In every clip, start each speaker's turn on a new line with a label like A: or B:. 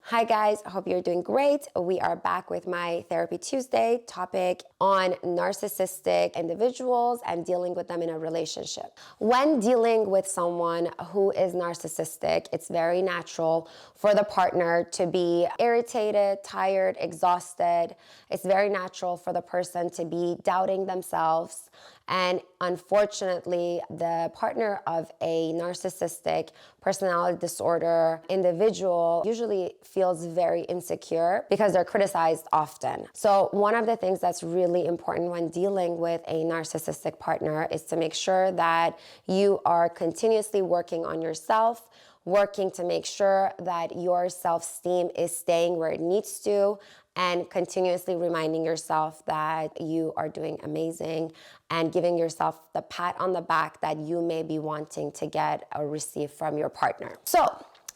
A: Hi guys, I hope you're doing great. We are back with my Therapy Tuesday topic on narcissistic individuals and dealing with them in a relationship. When dealing with someone who is narcissistic, it's very natural for the partner to be irritated, tired, exhausted. It's very natural for the person to be doubting themselves. And unfortunately, the partner of a narcissistic personality disorder individual usually feels very insecure because they're criticized often. So one of the things that's really important when dealing with a narcissistic partner is to make sure that you are continuously working on yourself, working to make sure that your self-esteem is staying where it needs to, and continuously reminding yourself that you are doing amazing and giving yourself the pat on the back that you may be wanting to get or receive from your partner. So,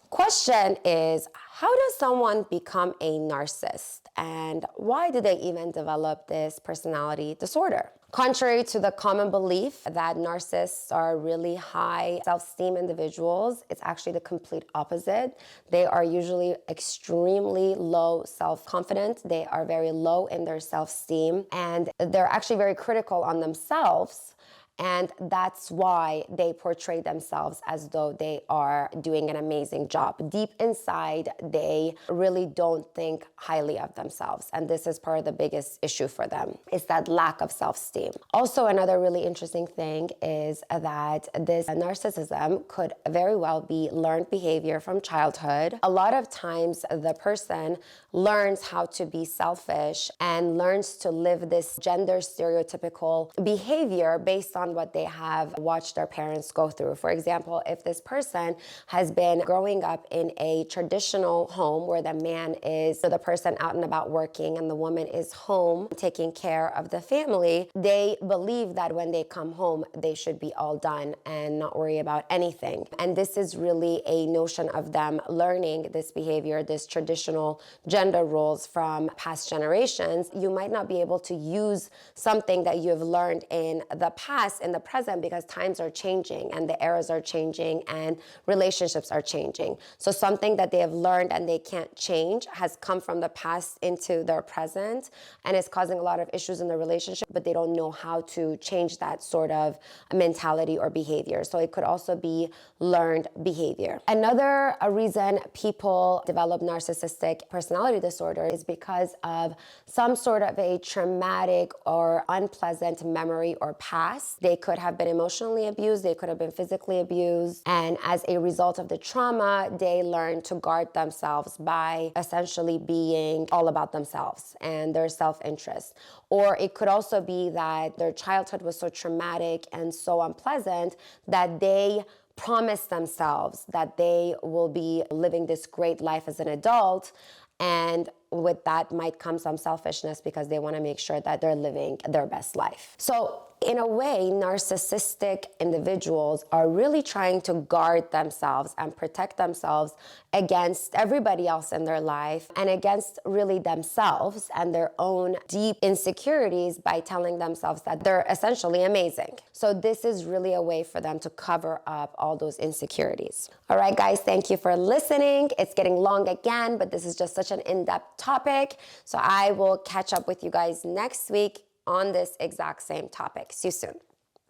A: question is, how does someone become a narcissist and why do they even develop this personality disorder? Contrary to the common belief that narcissists are really high self-esteem individuals, it's actually the complete opposite. They are usually extremely low self-confidence. They are very low in their self-esteem, and they're actually very critical on themselves. And that's why they portray themselves as though they are doing an amazing job. Deep inside, they really don't think highly of themselves. And this is part of the biggest issue for them, is that lack of self-esteem. Also, another really interesting thing is that this narcissism could very well be learned behavior from childhood. A lot of times, the person learns how to be selfish and learns to live this gender stereotypical behavior based on what they have watched their parents go through. For example, if this person has been growing up in a traditional home where the man is the person out and about working and the woman is home taking care of the family, they believe that when they come home, they should be all done and not worry about anything. And this is really a notion of them learning this behavior, this traditional gender roles from past generations. You might not be able to use something that you have learned in the past in the present because times are changing and the eras are changing and relationships are changing. So something that they have learned and they can't change has come from the past into their present and is causing a lot of issues in the relationship, but they don't know how to change that sort of mentality or behavior. So it could also be learned behavior. Another reason people develop narcissistic personality disorder is because of some sort of a traumatic or unpleasant memory or past. They could have been emotionally abused, they could have been physically abused, and as a result of the trauma, they learn to guard themselves by essentially being all about themselves and their self-interest. Or it could also be that their childhood was so traumatic and so unpleasant that they promise themselves that they will be living this great life as an adult, and with that might come some selfishness because they want to make sure that they're living their best life. So in a way, narcissistic individuals are really trying to guard themselves and protect themselves against everybody else in their life and against really themselves and their own deep insecurities by telling themselves that they're essentially amazing. So this is really a way for them to cover up all those insecurities. All right, guys, thank you for listening. It's getting long again, but this is just such an in-depth topic. So I will catch up with you guys next week on this exact same topic. See you soon.